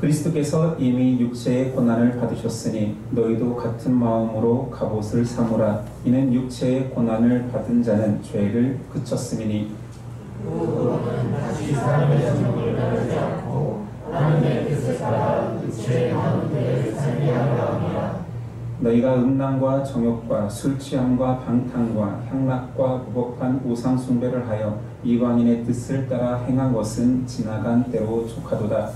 그리스도께서 이미 육체의 고난을 받으셨으니 너희도 같은 마음으로 갑옷을 삼으라. 이는 육체의 고난을 받은 자는 죄를 그쳤음이니. 너는 다시 사람의 정욕을 따르지 않고 하나님의 뜻을 따라 육체의 마음대로 살게 하려 함이라. 너희가 음란과 정욕과 술 취함과 방탕과 향락과 무법한 우상 숭배를 하여 이방인의 뜻을 따라 행한 것은 지나간 때로 족하도다.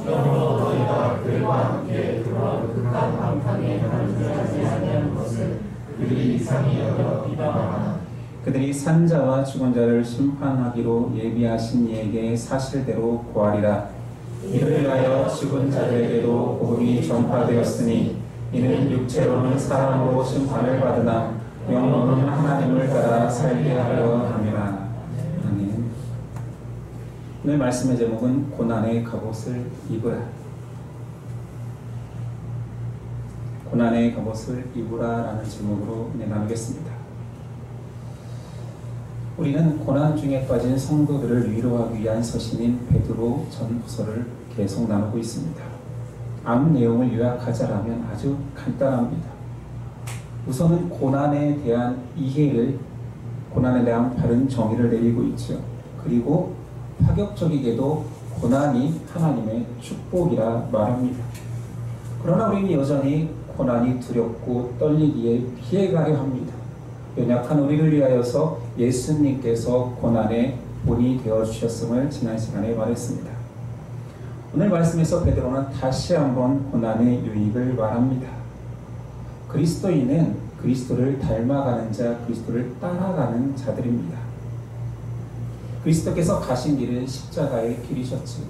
그러므로 너희가 그들과 함께 그러한 극한 방탕에 함께하지 아니하는 것을 그들이 이상히 여겨 비방하나 그들이 산자와 죽은 자를 심판하기로 예비하신 이에게 사실대로 고하리라. 이를 위하여 죽은 자들에게도 복음이 전파되었으니 이는 육체로는 사람으로 심판을 받으나 영으로는 하나님을 따라 살게 하려 함이라. 아멘. 오늘 말씀의 제목은 고난의 갑옷을 입으라. 고난의 갑옷을 입으라 라는 제목으로 나누겠습니다. 우리는 고난 중에 빠진 성도들을 위로하기 위한 서신인 베드로 전후서를 계속 나누고 있습니다. 아무 내용을 요약하자라면 아주 간단합니다. 우선은 고난에 대한 이해를, 고난에 대한 바른 정의를 내리고 있죠. 그리고 파격적이게도 고난이 하나님의 축복이라 말합니다. 그러나 우리는 여전히 고난이 두렵고 떨리기에 피해가려 합니다. 연약한 우리를 위하여서 예수님께서 고난의 본이 되어주셨음을 지난 시간에 말했습니다. 오늘 말씀에서 베드로는 다시 한번 고난의 유익을 말합니다. 그리스도인은 그리스도를 닮아가는 자, 그리스도를 따라가는 자들입니다. 그리스도께서 가신 길은 십자가의 길이셨지.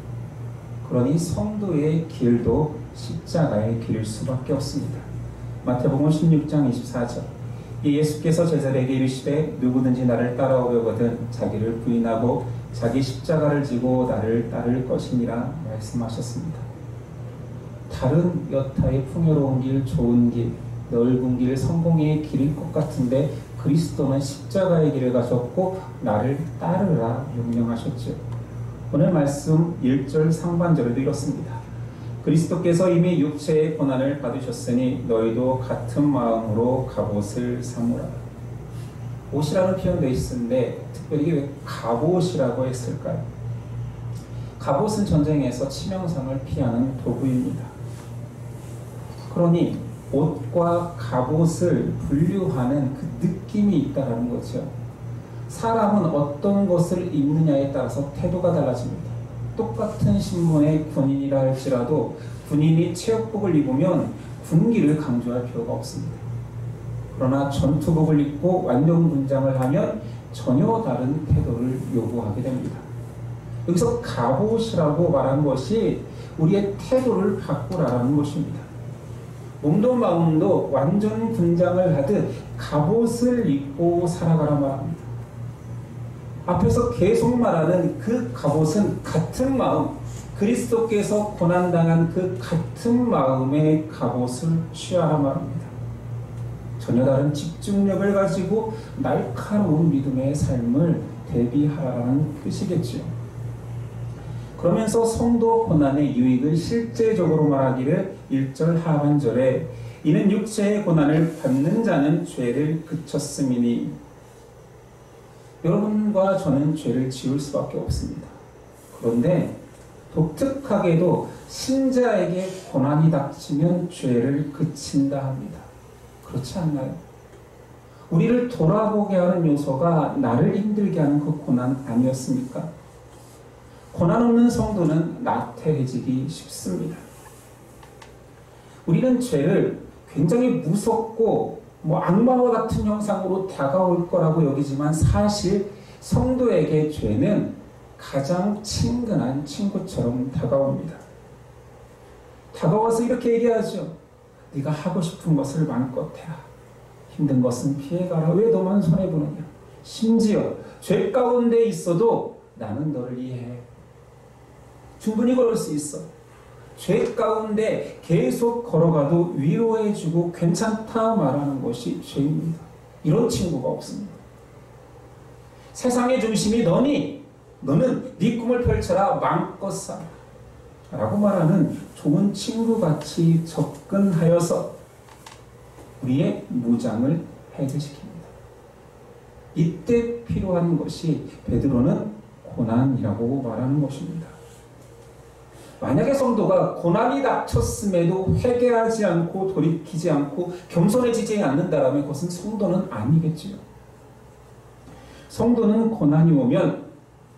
그러니 성도의 길도 십자가의 길일 수밖에 없습니다. 마태복음 16장 24절. 예수께서 제자들에게 이르시되 누구든지 나를 따라오려거든 자기를 부인하고 자기 십자가를 지고 나를 따를 것이니라 말씀하셨습니다. 다른 여타의 풍요로운 길, 좋은 길, 넓은 길, 성공의 길일 것 같은데 그리스도는 십자가의 길을 가셨고 나를 따르라 명령하셨죠. 오늘 말씀 1절 상반절에도 이렇습니다. 그리스도께서 이미 육체의 고난을 받으셨으니 너희도 같은 마음으로 갑옷을 삼으라. 옷이라는 표현도 있는데 특별히 왜 갑옷이라고 했을까요? 갑옷은 전쟁에서 치명상을 피하는 도구입니다. 그러니 옷과 갑옷을 분류하는 그 느낌이 있다는 거죠. 사람은 어떤 것을 입느냐에 따라서 태도가 달라집니다. 똑같은 신분의 군인이라 할지라도 군인이 체육복을 입으면 군기를 강조할 필요가 없습니다. 그러나 전투복을 입고 완전 군장을 하면 전혀 다른 태도를 요구하게 됩니다. 여기서 갑옷이라고 말한 것이 우리의 태도를 바꾸라는 것입니다. 몸도 마음도 완전 군장을 하듯 갑옷을 입고 살아가라 말합니다. 앞에서 계속 말하는 그 갑옷은 같은 마음, 그리스도께서 고난당한 그 같은 마음의 갑옷을 취하라 말합니다. 전혀 다른 집중력을 가지고 날카로운 믿음의 삶을 대비하라는 뜻이겠죠. 그러면서 성도 고난의 유익을 실제적으로 말하기를 1절 하반절에 이는 육체의 고난을 받는 자는 죄를 그쳤음이니. 여러분과 저는 죄를 지을 수밖에 없습니다. 그런데 독특하게도 신자에게 고난이 닥치면 죄를 그친다 합니다. 그렇지 않나요? 우리를 돌아보게 하는 요소가 나를 힘들게 하는 그 고난 아니었습니까? 고난 없는 성도는 나태해지기 쉽습니다. 우리는 죄를 굉장히 무섭고 악마와 같은 형상으로 다가올 거라고 여기지만 사실 성도에게 죄는 가장 친근한 친구처럼 다가옵니다. 다가와서 이렇게 얘기하죠. 네가 하고 싶은 것을 마음껏 해라. 힘든 것은 피해가라. 왜 너만 손해보느냐. 심지어 죄 가운데 있어도 나는 너를 이해해. 충분히 걸을 수 있어. 죄 가운데 계속 걸어가도 위로해주고 괜찮다 말하는 것이 죄입니다. 이런 친구가 없습니다. 세상의 중심이 너니 너는 네 꿈을 펼쳐라. 마음껏 살아. 라고 말하는 좋은 친구같이 접근하여서 우리의 무장을 해제시킵니다. 이때 필요한 것이 베드로는 고난이라고 말하는 것입니다. 만약에 성도가 고난이 닥쳤음에도 회개하지 않고 돌이키지 않고 겸손해지지 않는다면 그것은 성도는 아니겠지요. 성도는 고난이 오면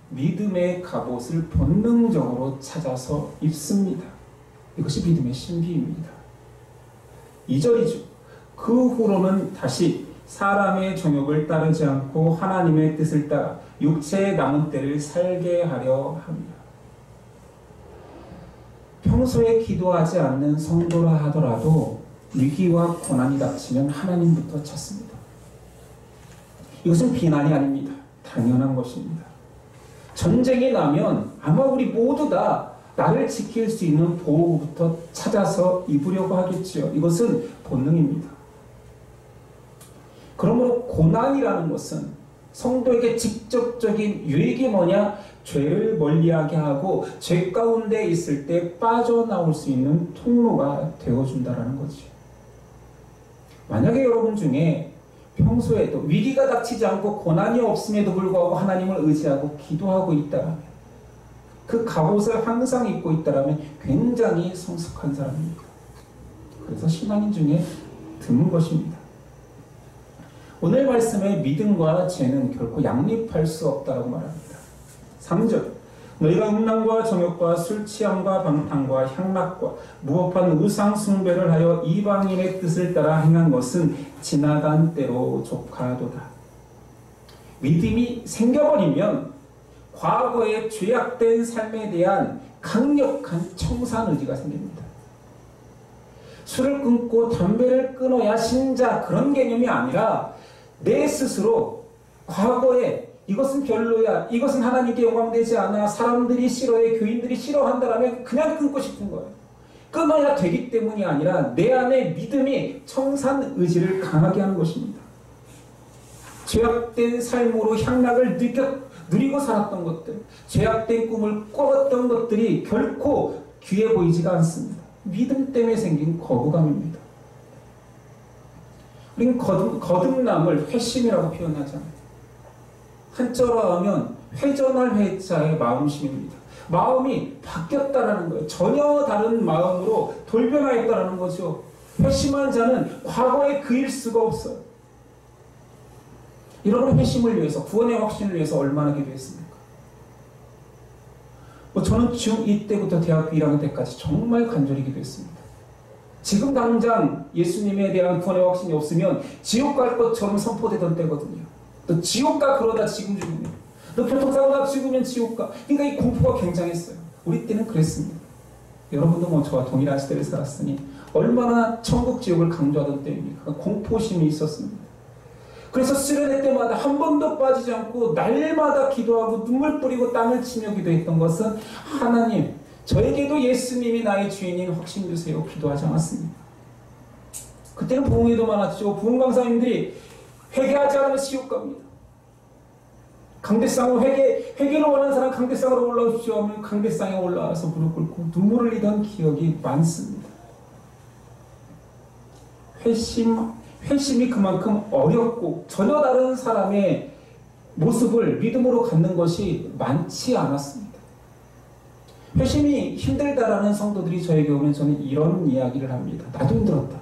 믿음의 갑옷을 본능적으로 찾아서 입습니다. 이것이 믿음의 신비입니다. 2절이죠. 그 후로는 다시 사람의 정욕을 따르지 않고 하나님의 뜻을 따라 육체의 남은 때를 살게 하려 합니다. 평소에 기도하지 않는 성도라 하더라도 위기와 고난이 닥치면 하나님부터 찾습니다. 이것은 비난이 아닙니다. 당연한 것입니다. 전쟁이 나면 아마 우리 모두 다 나를 지킬 수 있는 보호구부터 찾아서 입으려고 하겠지요. 이것은 본능입니다. 그러므로 고난이라는 것은 성도에게 직접적인 유익이 뭐냐? 죄를 멀리하게 하고 죄 가운데 있을 때 빠져나올 수 있는 통로가 되어준다는 거죠. 만약에 여러분 중에 평소에도 위기가 닥치지 않고 고난이 없음에도 불구하고 하나님을 의지하고 기도하고 있다면, 그 갑옷을 항상 입고 있다면 굉장히 성숙한 사람입니다. 그래서 신앙인 중에 드문 것입니다. 오늘 말씀의 믿음과 죄는 결코 양립할 수 없다고 말합니다. 3절, 너희가 음란과 정욕과 술 취함과 방탕과 향락과 무법한 우상 숭배를 하여 이방인의 뜻을 따라 행한 것은 지나간 때로 족하도다. 믿음이 생겨버리면 과거의 죄악된 삶에 대한 강력한 청산 의지가 생깁니다. 술을 끊고 담배를 끊어야 신자, 그런 개념이 아니라 내 스스로 과거에 이것은 별로야, 이것은 하나님께 영광되지 않아, 사람들이 싫어해, 교인들이 싫어한다라면 그냥 끊고 싶은 거예요. 끊어야 되기 때문이 아니라 내 안에 믿음이 청산 의지를 강하게 하는 것입니다. 죄악된 삶으로 향락을 누리고 살았던 것들, 죄악된 꿈을 꿔왔던 것들이 결코 귀해 보이지가 않습니다. 믿음 때문에 생긴 거부감입니다. 우리는 거듭남을 회심이라고 표현하잖아요. 한자로 하면 회전할 회자의 마음심입니다. 마음이 바뀌었다라는 거예요. 전혀 다른 마음으로 돌변하였다라는 거죠. 회심한 자는 과거에 그일 수가 없어요. 이런 회심을 위해서, 구원의 확신을 위해서 얼마나 기도했습니까? 저는 중2 때부터 대학교 1학년 때까지 정말 간절히 기도했습니다. 지금 당장 예수님에 대한 구원의 확신이 없으면 지옥 갈 것처럼 선포되던 때거든요. 너 지옥 가, 그러다 지금 죽으면. 너 교통사고 나 죽으면 지옥 가. 그러니까 이 공포가 굉장했어요. 우리 때는 그랬습니다. 여러분도 저와 동일한 시대를 살았으니 얼마나 천국 지옥을 강조하던 때입니까? 공포심이 있었습니다. 그래서 수련회 때마다 한 번도 빠지지 않고 날마다 기도하고 눈물 뿌리고 땀을 치며 기도했던 것은, 하나님, 저에게도 예수님이 나의 주인인 확신 주세요. 기도하지 않았습니다. 그때는 부흥회도 많았죠. 부흥 강사님들이 회개하지 않으면 지옥 갑니다. 강대상으로 회개를 원하는 사람 강대상으로 올라오십시오 하면 강대상에 올라와서 무릎 꿇고 눈물을 흘리던 기억이 많습니다. 회심이 그만큼 어렵고 전혀 다른 사람의 모습을 믿음으로 갖는 것이 많지 않았습니다. 회심이 힘들다라는 성도들이 저에게 오면 저는 이런 이야기를 합니다. 나도 힘들었다.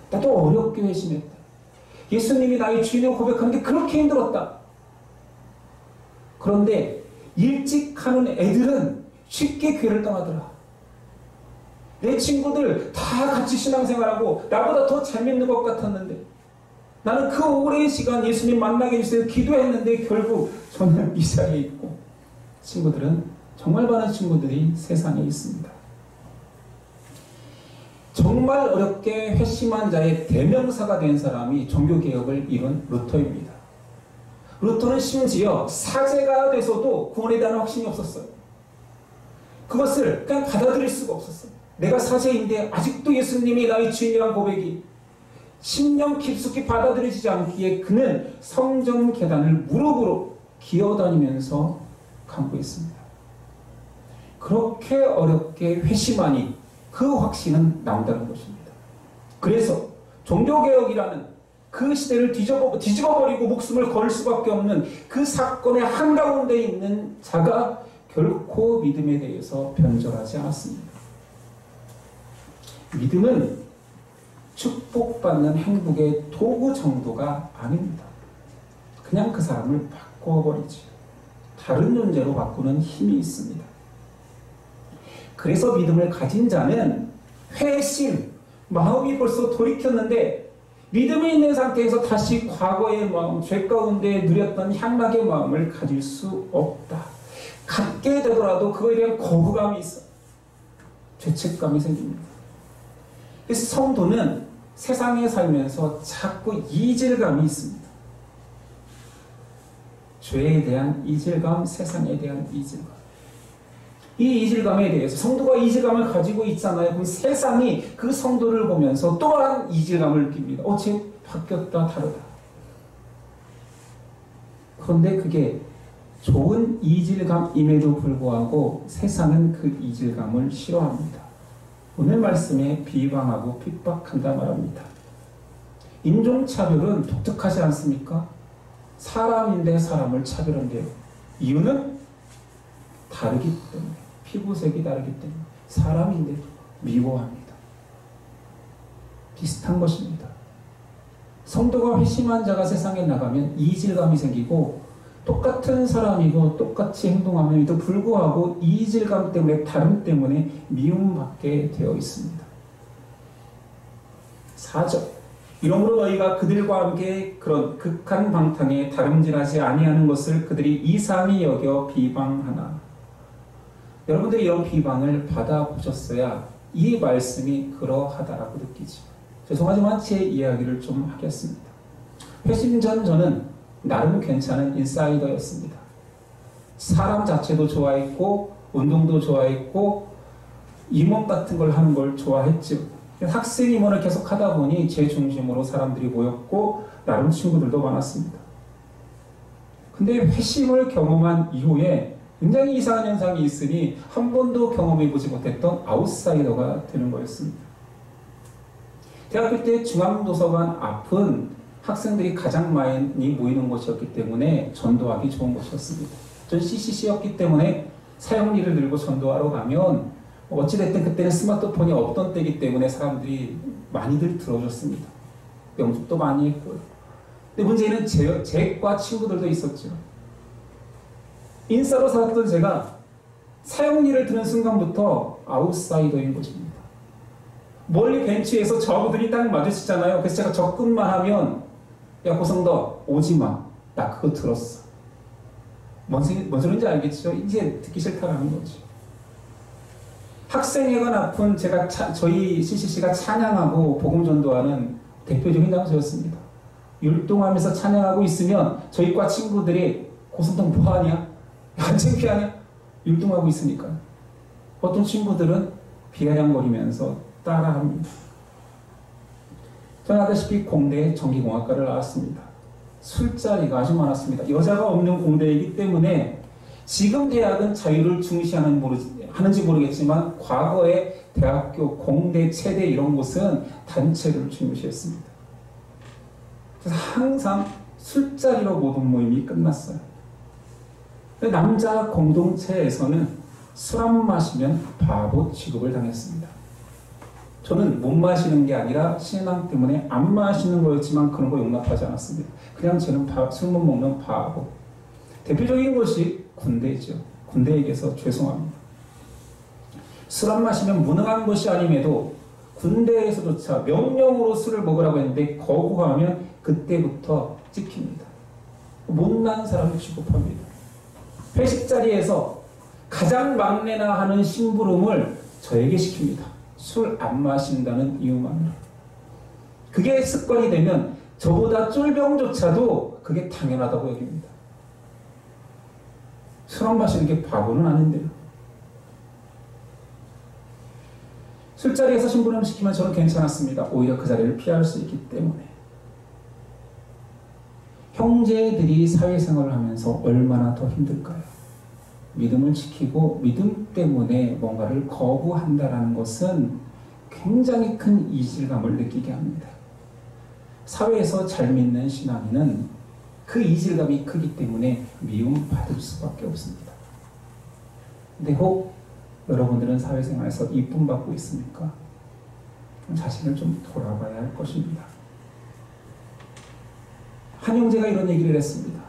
나도 어렵게 회심했다. 예수님이 나의 주인으로 고백하는 게 그렇게 힘들었다. 그런데 일찍 하는 애들은 쉽게 교회를 떠나더라. 내 친구들 다 같이 신앙생활하고 나보다 더 잘 믿는 것 같았는데, 나는 그 오랜 시간 예수님 만나게 해주세요 기도했는데 결국 저는 이 자리에 있고, 친구들은, 정말 많은 친구들이 세상에 있습니다. 정말 어렵게 회심한 자의 대명사가 된 사람이 종교개혁을 이룬 루터입니다. 루터는 심지어 사제가 돼서도 구원에 대한 확신이 없었어요. 그것을 그냥 받아들일 수가 없었어요. 내가 사제인데 아직도 예수님이 나의 주인이란 고백이 심령 깊숙이 받아들여지지 않기에 그는 성전 계단을 무릎으로 기어다니면서 간구했습니다. 그렇게 어렵게 회심하니 그 확신은 남다른 것입니다. 그래서 종교개혁이라는 그 시대를 뒤집어버리고 목숨을 걸 수밖에 없는 그 사건의 한가운데 있는 자가 결코 믿음에 대해서 변절하지 않았습니다. 믿음은 축복받는 행복의 도구 정도가 아닙니다. 그냥 그 사람을 바꿔버리지. 다른 존재로 바꾸는 힘이 있습니다. 그래서 믿음을 가진 자는 회심, 마음이 벌써 돌이켰는데 믿음이 있는 상태에서 다시 과거의 마음, 죄 가운데 누렸던 향락의 마음을 가질 수 없다. 갖게 되더라도 그거에 대한 거부감이 있어. 죄책감이 생깁니다. 그래서 성도는 세상에 살면서 자꾸 이질감이 있습니다. 죄에 대한 이질감, 세상에 대한 이질감. 이 이질감에 대해서 성도가 이질감을 가지고 있잖아요. 그럼 세상이 그 성도를 보면서 또한 이질감을 느낍니다. 쟤 바뀌었다, 다르다. 그런데 그게 좋은 이질감임에도 불구하고 세상은 그 이질감을 싫어합니다. 오늘 말씀에 비방하고 핍박한다 말합니다. 인종차별은 독특하지 않습니까? 사람인데 사람을 차별한대요. 이유는 다르기 때문에, 피부색이 다르기 때문에 사람인데도 미워합니다. 비슷한 것입니다. 성도가 회심한 자가 세상에 나가면 이질감이 생기고 똑같은 사람이고 똑같이 행동함에도 불구하고 이질감 때문에, 다름 때문에 미움받게 되어 있습니다. 4절 이러므로 너희가 그들과 함께 그런 극한 방탕에 다름질하지 아니하는 것을 그들이 이상히 여겨 비방하나. 여러분들이 이런 비방을 받아보셨어야 이 말씀이 그러하다라고 느끼죠. 죄송하지만 제 이야기를 좀 하겠습니다. 회심 전 저는 나름 괜찮은 인사이더였습니다. 사람 자체도 좋아했고 운동도 좋아했고 임원 같은 걸 하는 걸 좋아했죠. 학생 임원을 계속 하다 보니 제 중심으로 사람들이 모였고 나름 친구들도 많았습니다. 근데 회심을 경험한 이후에 굉장히 이상한 현상이 있으니 한 번도 경험해보지 못했던 아웃사이더가 되는 거였습니다. 대학교 때 중앙도서관 앞은 학생들이 가장 많이 모이는 곳이었기 때문에 전도하기 좋은 곳이었습니다. 전 CCC였기 때문에 사용리를 들고 전도하러 가면 어찌됐든 그때는 스마트폰이 없던 때이기 때문에 사람들이 많이들 들어줬습니다. 영접도 많이 했고요. 근데 문제는 제과 친구들도 있었죠. 인싸로 살았던 제가 사용리를 드는 순간부터 아웃사이더인 것입니다. 멀리 벤치에서 저분들이 딱 마주치잖아요. 그래서 제가 접근만 하면 야 고성도 오지마, 나 그거 들었어. 뭔 소리인지 알겠죠? 이제 듣기 싫다라는 거지. 학생회관 앞은 제가 저희 CCC가 찬양하고 복음 전도하는 대표적인 장소였습니다. 율동하면서 찬양하고 있으면 저희 과 친구들이 고성동 뭐하냐? 안 창피하냐? 율동하고 있으니까. 어떤 친구들은 비아냥거리면서 따라합니다. 저는 아다시피 공대에 전기공학과를 나왔습니다. 술자리가 아주 많았습니다. 여자가 없는 공대이기 때문에 지금 대학은 자유를 중시하는지 모르겠지만 과거에 대학교, 공대, 체대 이런 곳은 단체를 중시했습니다. 그래서 항상 술자리로 모든 모임이 끝났어요. 남자 공동체에서는 술 안 마시면 바보 취급을 당했습니다. 저는 못 마시는 게 아니라 신앙 때문에 안 마시는 거였지만 그런 거 용납하지 않았습니다. 그냥 저는 술 못 먹는 바보. 대표적인 것이 군대죠. 군대 얘기해서 죄송합니다. 술 안 마시면 무능한 것이 아님에도 군대에서조차 명령으로 술을 먹으라고 했는데 거부하면 그때부터 찍힙니다. 못난 사람을 취급합니다. 회식 자리에서 가장 막내나 하는 심부름을 저에게 시킵니다. 술 안 마신다는 이유만으로. 그게 습관이 되면 저보다 쫄병조차도 그게 당연하다고 여깁니다. 술 안 마시는 게 바보는 아닌데요. 술자리에서 심부름 시키면 저는 괜찮았습니다. 오히려 그 자리를 피할 수 있기 때문에. 형제들이 사회생활을 하면서 얼마나 더 힘들까요? 믿음을 지키고 믿음 때문에 뭔가를 거부한다라는 것은 굉장히 큰 이질감을 느끼게 합니다. 사회에서 잘 믿는 신앙인은 그 이질감이 크기 때문에 미움받을 수밖에 없습니다. 근데 혹 여러분들은 사회생활에서 이쁨 받고 있습니까? 자신을 좀 돌아봐야 할 것입니다. 한 형제가 이런 얘기를 했습니다.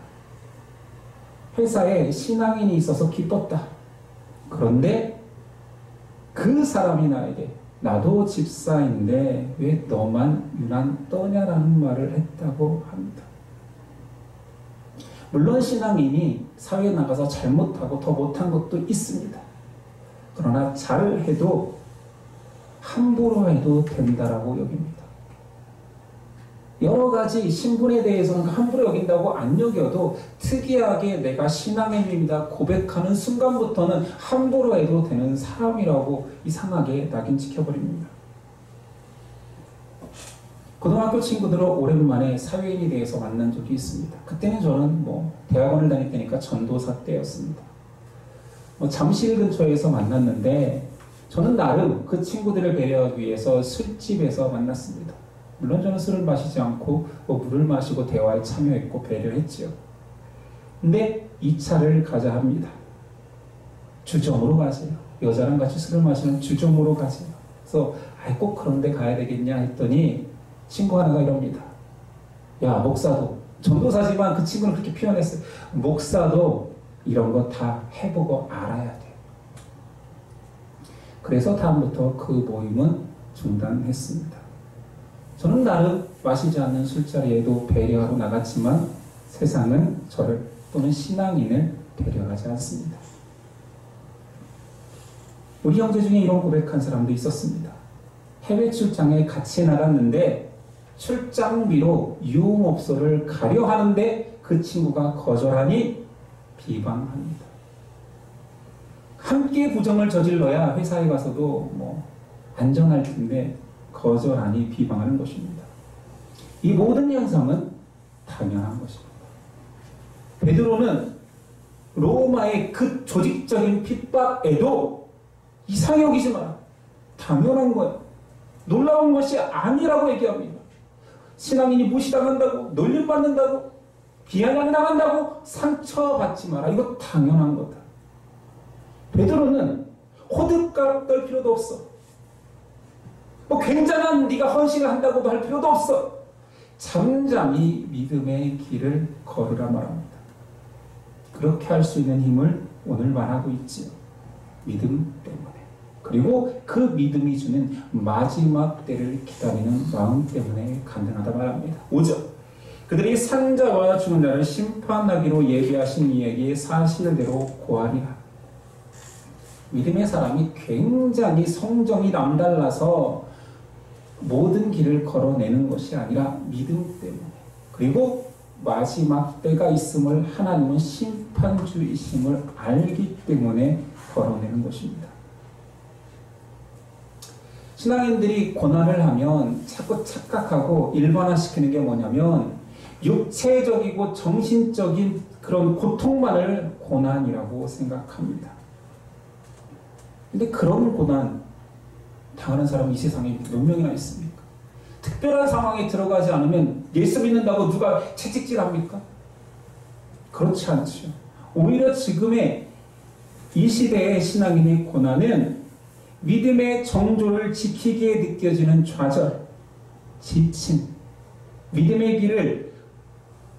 회사에 신앙인이 있어서 기뻤다. 그런데 그 사람이 나에게 나도 집사인데 왜 너만 유난 떠냐라는 말을 했다고 합니다. 물론 신앙인이 사회에 나가서 잘못하고 더 못한 것도 있습니다. 그러나 잘해도 함부로 해도 된다라고 여깁니다. 여러 가지 신분에 대해서는 함부로 여긴다고 안 여겨도 특이하게 내가 신앙의 힘이다 고백하는 순간부터는 함부로 해도 되는 사람이라고 이상하게 낙인 찍혀버립니다. 고등학교 친구들은 오랜만에 사회인에 대해서 만난 적이 있습니다. 그때는 저는 대학원을 다닐 때니까 전도사 때였습니다. 잠실 근처에서 만났는데 저는 나름 그 친구들을 배려하기 위해서 술집에서 만났습니다. 물론 저는 술을 마시지 않고 물을 마시고 대화에 참여했고 배려했지요. 근데 2차를 가자 합니다. 주점으로 가세요. 여자랑 같이 술을 마시는 주점으로 가세요. 그래서 꼭 그런 데 가야 되겠냐 했더니 친구 하나가 이럽니다. 야, 목사도, 전도사지만 그 친구는 그렇게 표현했어요. 목사도 이런 거 다 해보고 알아야 돼. 그래서 다음부터 그 모임은 중단했습니다. 저는 나름 마시지 않는 술자리에도 배려하고 나갔지만 세상은 저를 또는 신앙인을 배려하지 않습니다. 우리 형제 중에 이런 고백한 사람도 있었습니다. 해외 출장에 같이 나갔는데 출장비로 유흥업소를 가려 하는데 그 친구가 거절하니 비방합니다. 함께 부정을 저질러야 회사에 가서도 안전할 텐데 거절하니 비방하는 것입니다. 이 모든 현상은 당연한 것입니다. 베드로는 로마의 그 조직적인 핍박에도 이상히 여기지 마라. 당연한 거예요. 놀라운 것이 아니라고 얘기합니다. 신앙인이 무시당한다고, 놀림받는다고, 비아냥당한다고 상처받지 마라. 이거 당연한 거다. 베드로는 호들갑 떨 필요도 없어. 굉장한 네가 헌신을 한다고도 할 필요도 없어. 잠잠히 믿음의 길을 걸으라 말합니다. 그렇게 할 수 있는 힘을 오늘 말하고 있지요. 믿음 때문에. 그리고 그 믿음이 주는 마지막 때를 기다리는 마음 때문에 간단하다 말합니다. 5절. 그들이 산 자와 죽은 자를 심판하기로 예비하신 이에게 사실대로 고하리라. 믿음의 사람이 굉장히 성정이 남달라서 모든 길을 걸어내는 것이 아니라 믿음 때문에, 그리고 마지막 때가 있음을 하나님은 심판주이심을 알기 때문에 걸어내는 것입니다. 신앙인들이 고난을 하면 자꾸 착각하고 일반화시키는 게 뭐냐면 육체적이고 정신적인 그런 고통만을 고난이라고 생각합니다. 근데 그런 고난 당하는 사람이 이 세상에 몇 명이나 있습니까? 특별한 상황에 들어가지 않으면 예수 믿는다고 누가 채찍질합니까? 그렇지 않죠. 오히려 지금의 이 시대의 신앙인의 고난은 믿음의 정조를 지키기에 느껴지는 좌절, 지침, 믿음의 길을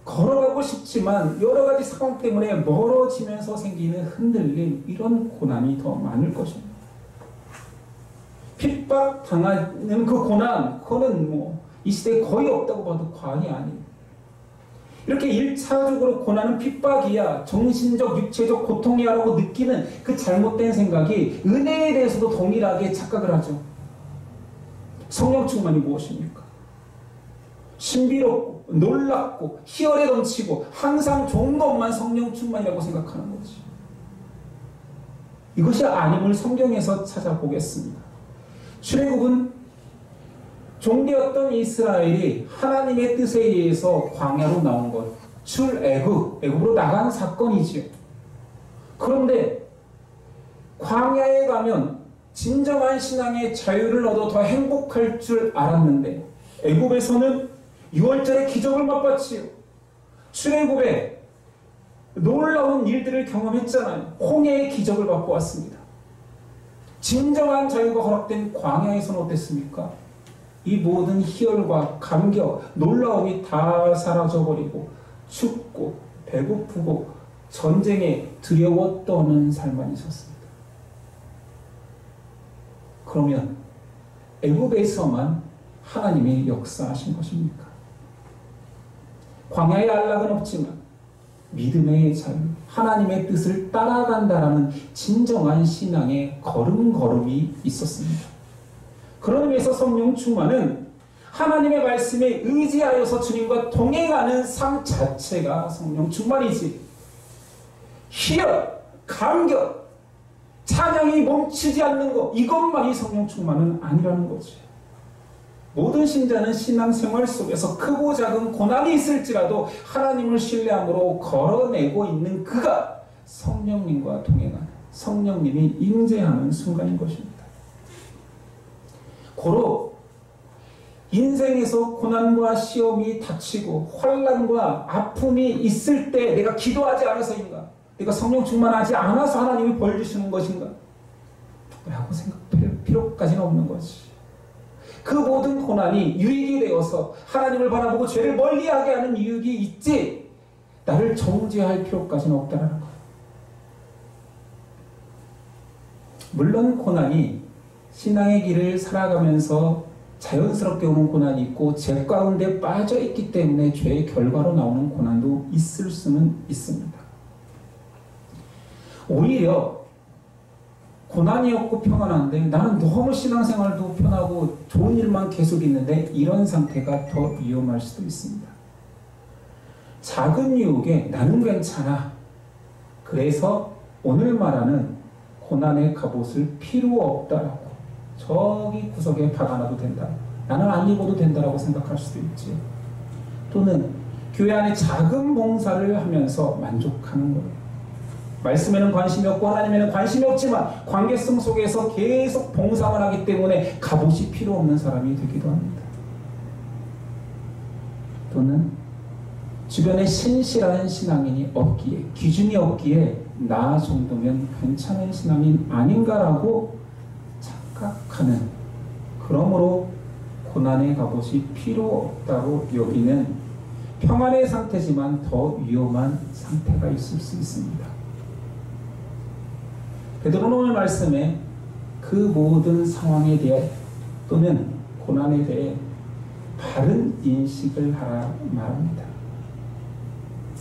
걸어가고 싶지만 여러 가지 상황 때문에 멀어지면서 생기는 흔들림, 이런 고난이 더 많을 것입니다. 핍박당하는 그 고난, 그거는 이 시대에 거의 없다고 봐도 과언이 아니에요. 이렇게 1차적으로 고난은 핍박이야, 정신적, 육체적 고통이야라고 느끼는 그 잘못된 생각이 은혜에 대해서도 동일하게 착각을 하죠. 성령 충만이 무엇입니까? 신비롭고 놀랍고 희열에 넘치고 항상 좋은 것만 성령 충만이라고 생각하는 거지. 이것이 아님을 성경에서 찾아보겠습니다. 출애굽은 종되었던 이스라엘이 하나님의 뜻에 의해서 광야로 나온 것, 애굽으로 나간 사건이지요. 그런데 광야에 가면 진정한 신앙의 자유를 얻어 더 행복할 줄 알았는데 애굽에서는 6월절에 기적을 맛봤지요. 출애굽에 놀라운 일들을 경험했잖아요. 홍해의 기적을 맛보 왔습니다. 진정한 자유가 허락된 광야에서는 어땠습니까? 이 모든 희열과 감격, 놀라움이 다 사라져버리고 춥고 배고프고 전쟁에 두려워 떠는 삶만 있었습니다. 그러면 애굽에서만 하나님이 역사하신 것입니까? 광야의 안락은 없지만 믿음의 자유, 하나님의 뜻을 따라간다라는 진정한 신앙의 걸음걸음이 있었습니다. 그런 의미에서 성령 충만은 하나님의 말씀에 의지하여서 주님과 동행하는 삶 자체가 성령 충만이지, 희열, 감격, 찬양이 멈추지 않는 것, 이것만이 성령 충만은 아니라는 거지. 모든 신자는 신앙생활 속에서 크고 작은 고난이 있을지라도 하나님을 신뢰함으로 걸어내고 있는 그가 성령님과 동행하는, 성령님이 임재하는 순간인 것입니다. 고로 인생에서 고난과 시험이 닥치고 환난과 아픔이 있을 때 내가 기도하지 않아서인가? 내가 성령 충만하지 않아서 하나님이 벌 주시는 것인가? 라고 생각할 필요까지는 없는 거지. 그 모든 고난이 유익이 되어서 하나님을 바라보고 죄를 멀리하게 하는 유익이 있지, 나를 정죄할 필요까지는 없다는 거예요. 물론 고난이 신앙의 길을 살아가면서 자연스럽게 오는 고난이 있고 죄 가운데 빠져 있기 때문에 죄의 결과로 나오는 고난도 있을 수는 있습니다. 오히려 고난이 없고 평안한데 나는 너무 신앙생활도 편하고 좋은 일만 계속 있는데 이런 상태가 더 위험할 수도 있습니다. 작은 유혹에 나는 괜찮아, 그래서 오늘 말하는 고난의 갑옷을 필요 없다라고 저기 구석에 박아놔도 된다, 나는 안 입어도 된다라고 생각할 수도 있지. 또는 교회 안에 작은 봉사를 하면서 만족하는 거예요. 말씀에는 관심이 없고 하나님에는 관심이 없지만 관계성 속에서 계속 봉사만 하기 때문에 갑옷이 필요 없는 사람이 되기도 합니다. 또는 주변에 신실한 신앙인이 없기에, 기준이 없기에 나 정도면 괜찮은 신앙인 아닌가라고 착각하는, 그러므로 고난의 갑옷이 필요 없다고 여기는 평안의 상태지만 더 위험한 상태가 있을 수 있습니다. 베드로는 오늘 말씀에 그 모든 상황에 대해 또는 고난에 대해 바른 인식을 하라 말합니다.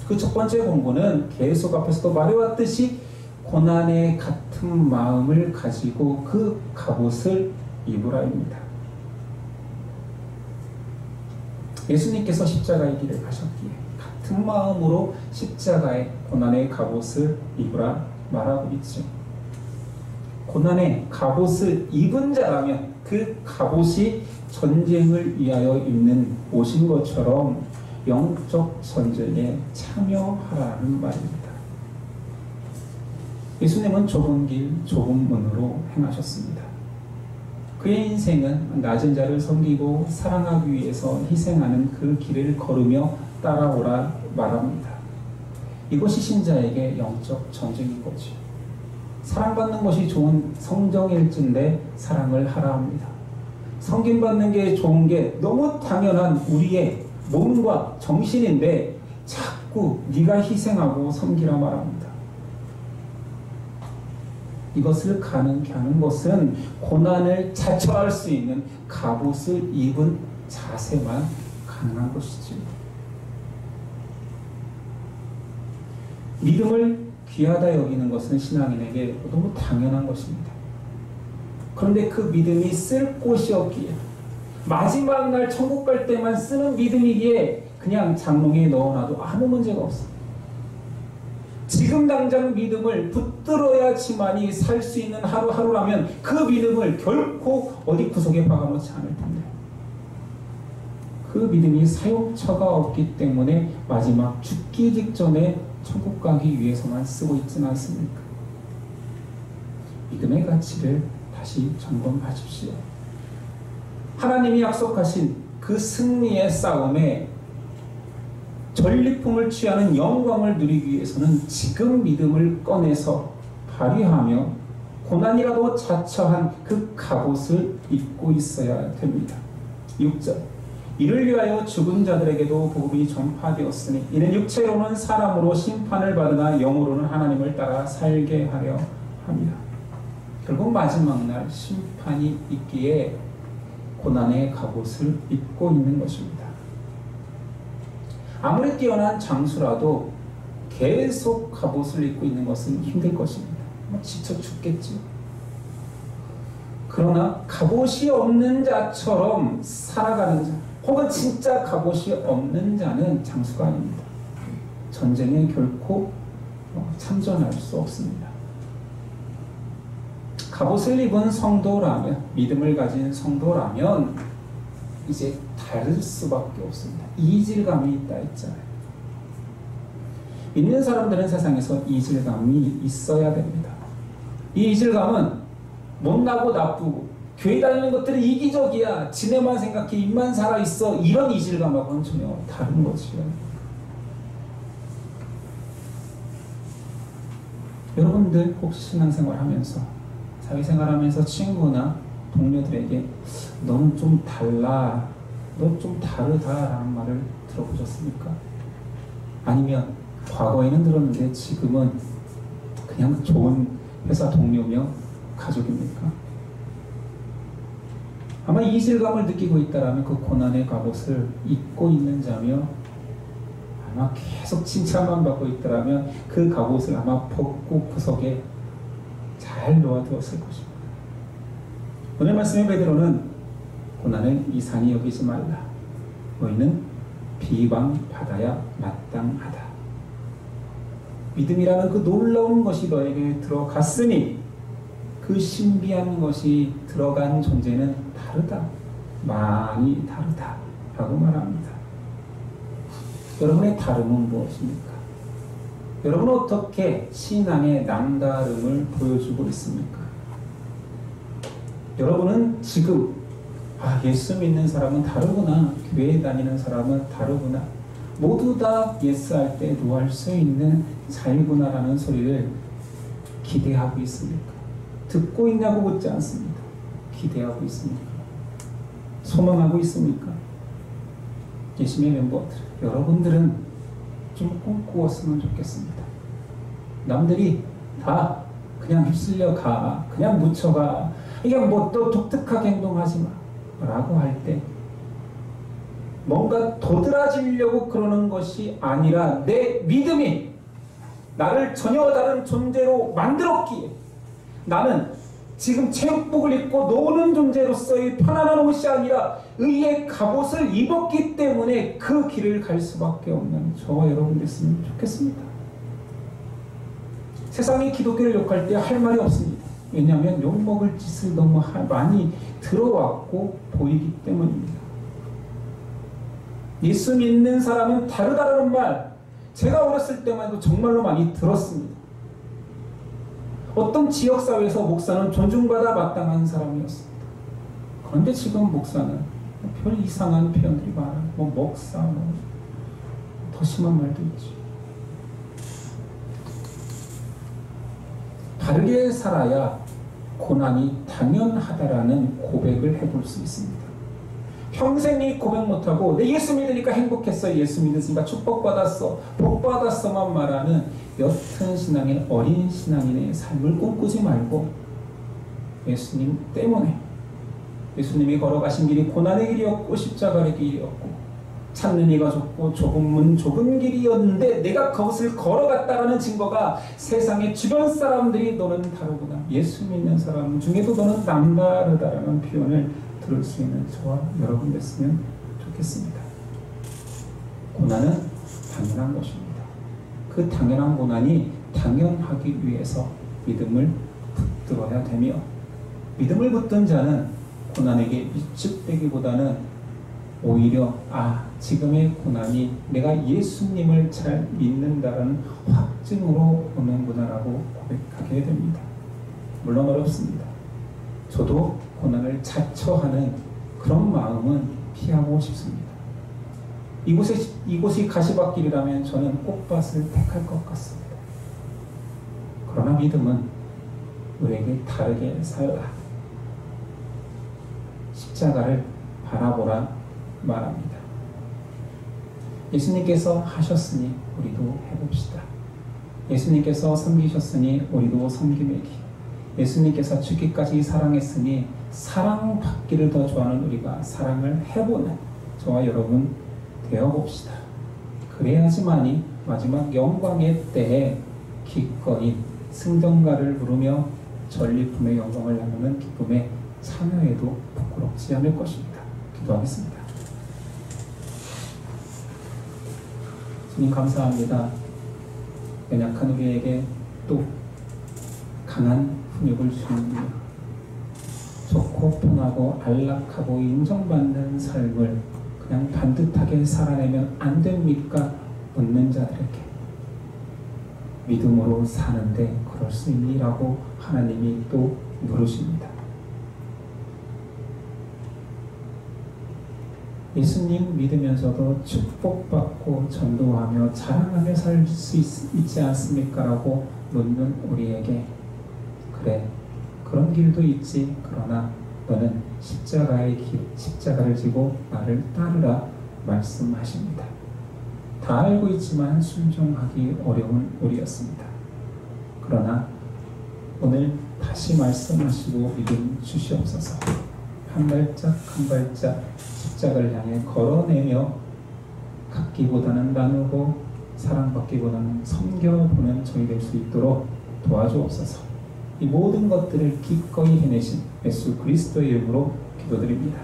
그 첫 번째 공부는 계속 앞에서도 말해왔듯이 고난의 같은 마음을 가지고 그 갑옷을 입으라입니다. 예수님께서 십자가의 길을 가셨기에 같은 마음으로 십자가의 고난의 갑옷을 입으라 말하고 있죠. 고난의 갑옷을 입은 자라면 그 갑옷이 전쟁을 위하여 입는 옷인 것처럼 영적 전쟁에 참여하라는 말입니다. 예수님은 좁은 길, 좁은 문으로 행하셨습니다. 그의 인생은 낮은 자를 섬기고 사랑하기 위해서 희생하는 그 길을 걸으며 따라오라 말합니다. 이것이 신자에게 영적 전쟁인 거죠. 사랑받는 것이 좋은 성정일진데 사랑을 하라 합니다. 섬김받는 게 좋은 게 너무 당연한 우리의 몸과 정신인데 자꾸 네가 희생하고 섬기라 말합니다. 이것을 가능케 하는 것은 고난을 자처할 수 있는 갑옷을 입은 자세만 가능한 것이지. 믿음을 귀하다 여기는 것은 신앙인에게 너무 당연한 것입니다. 그런데 그 믿음이 쓸 곳이 없기에, 마지막 날 천국 갈 때만 쓰는 믿음이기에 그냥 장롱에 넣어놔도 아무 문제가 없습니다. 지금 당장 믿음을 붙들어야지만이 살 수 있는 하루하루라면 그 믿음을 결코 어디 구석에 박아놓지 않을 텐데, 그 믿음이 사용처가 없기 때문에 마지막 죽기 직전에 천국 가기 위해서만 쓰고 있지는 않습니까? 믿음의 가치를 다시 점검하십시오. 하나님이 약속하신 그 승리의 싸움에 전리품을 취하는 영광을 누리기 위해서는 지금 믿음을 꺼내서 발휘하며 고난이라도 자처한 그 갑옷을 입고 있어야 됩니다. 6절, 이를 위하여 죽은 자들에게도 복음이 전파되었으니 이는 육체로는 사람으로 심판을 받으나 영으로는 하나님을 따라 살게 하려 합니다. 결국 마지막 날 심판이 있기에 고난의 갑옷을 입고 있는 것입니다. 아무리 뛰어난 장수라도 계속 갑옷을 입고 있는 것은 힘들 것입니다. 지쳐 죽겠죠. 그러나 갑옷이 없는 자처럼 살아가는 자, 혹은 진짜 갑옷이 없는 자는 장수가 아닙니다. 전쟁에 결코 참전할 수 없습니다. 갑옷을 입은 성도라면, 믿음을 가진 성도라면 이제 다를 수밖에 없습니다. 이질감이 있다 했잖아요. 믿는 사람들은 세상에서 이질감이 있어야 됩니다. 이 이질감은 못나고 나쁘고 교회 다니는 것들은 이기적이야, 지네만 생각해, 입만 살아있어, 이런 이질감하고는 전혀 다른 것이에요. 여러분들 혹시 신앙생활 하면서, 사회생활 하면서 친구나 동료들에게 너는 좀 달라, 너 좀 다르다라는 말을 들어보셨습니까? 아니면 과거에는 들었는데 지금은 그냥 좋은 회사 동료며 가족입니까? 아마 이질감을 느끼고 있다라면 그 고난의 갑옷을 입고 있는 자며, 아마 계속 칭찬만 받고 있다라면 그 갑옷을 아마 벗고 구석에 잘 놓아두었을 것입니다. 오늘 말씀의 베드로는 고난을 이상히 여기지 말라. 너희는 비방받아야 마땅하다. 믿음이라는 그 놀라운 것이 너에게 들어갔으니 그 신비한 것이 들어간 존재는 다르다. 많이 다르다. 라고 말합니다. 여러분의 다름은 무엇입니까? 여러분은 어떻게 신앙의 남다름을 보여주고 있습니까? 여러분은 지금 예수 믿는 사람은 다르구나, 교회에 다니는 사람은 다르구나, 모두 다 예스할 때 노할 수 있는 자이구나라는 소리를 기대하고 있습니까? 듣고 있냐고 묻지 않습니다. 기대하고 있습니까? 소망하고 있습니까? 예수님의 멤버들, 여러분들은 좀 꿈꾸었으면 좋겠습니다. 남들이 다 그냥 휩쓸려 가, 그냥 묻혀가, 이게 뭐 또 독특하게 행동하지 마 라고 할 때 뭔가 도드라지려고 그러는 것이 아니라 내 믿음이 나를 전혀 다른 존재로 만들었기에, 나는 지금 체육복을 입고 노는 존재로서의 편안한 옷이 아니라 의의 갑옷을 입었기 때문에 그 길을 갈 수밖에 없는 저와 여러분 됐으면 좋겠습니다. 세상이 기독교를 욕할 때 할 말이 없습니다. 왜냐하면 욕먹을 짓을 너무 많이 들어왔고 보이기 때문입니다. 예수 믿는 사람은 다르다라는 말, 제가 어렸을 때만 해도 정말로 많이 들었습니다. 어떤 지역사회에서 목사는 존중받아 마땅한 사람이었습니다. 그런데 지금 목사는 별 이상한 표현들이 많아요. 먹사, 더 심한 말도 있지. 바르게 살아야 고난이 당연하다라는 고백을 해볼 수 있습니다. 평생 이 고백 못하고 내 예수 믿으니까 행복했어, 예수 믿으니까 축복받았어, 복받았어만 말하는 옅은 신앙인, 어린 신앙인의 삶을 꿈꾸지 말고 예수님 때문에, 예수님이 걸어가신 길이 고난의 길이었고 십자가의 길이었고 찾는 이가 좁고 좁은 좁은 길이었는데 내가 그것을 걸어갔다라는 증거가 세상의 주변 사람들이 너는 다르구나, 예수 믿는 사람 중에도 너는 남다르다라는 표현을 들을 수 있는 저와 여러분 됐으면 좋겠습니다. 고난은 당연한 것입니다. 그 당연한 고난이 당연하기 위해서 믿음을 붙들어야 되며, 믿음을 붙든 자는 고난에게 위축되기보다는 오히려 지금의 고난이 내가 예수님을 잘 믿는다는 확증으로 오는구나라고 고백하게 됩니다. 물론 어렵습니다. 저도 고난을 자처하는 그런 마음은 피하고 싶습니다. 이곳이 가시밭길이라면 저는 꽃밭을 택할 것 같습니다. 그러나 믿음은 우리에게 다르게 살라. 십자가를 바라보라 말합니다. 예수님께서 하셨으니 우리도 해봅시다. 예수님께서 섬기셨으니 우리도 섬기매기. 예수님께서 죽기까지 사랑했으니 사랑받기를 더 좋아하는 우리가 사랑을 해보는 저와 여러분 되어봅시다. 그래야지만이 마지막 영광의 때에 기꺼이 승전가를 부르며 전리품의 영광을 나누는 기쁨에 참여해도 부끄럽지 않을 것입니다. 기도하겠습니다. 주님 감사합니다. 연약한 우리에게 또 강한 훈육을 주시는 좋고 편하고 안락하고 인정받는 삶을 그냥 반듯하게 살아내면 안 됩니까? 묻는 자들에게 믿음으로 사는데 그럴 수 있니라고 하나님이 또 물으십니다. 예수님 믿으면서도 축복받고 전도하며 자랑하며 살 수 있지 않습니까? 라고 묻는 우리에게 그래, 그런 길도 있지. 그러나 너는 십자가를 지고 나를 따르라 말씀하십니다. 다 알고 있지만 순종하기 어려운 우리였습니다. 그러나 오늘 다시 말씀하시고 믿음 주시옵소서. 한 발짝 한 발짝 십자가를 향해 걸어내며 갖기보다는 나누고 사랑받기보다는 섬겨보는 저희 될 수 있도록 도와주옵소서. 이 모든 것들을 기꺼이 해내신 예수 그리스도의 이름으로 기도드립니다.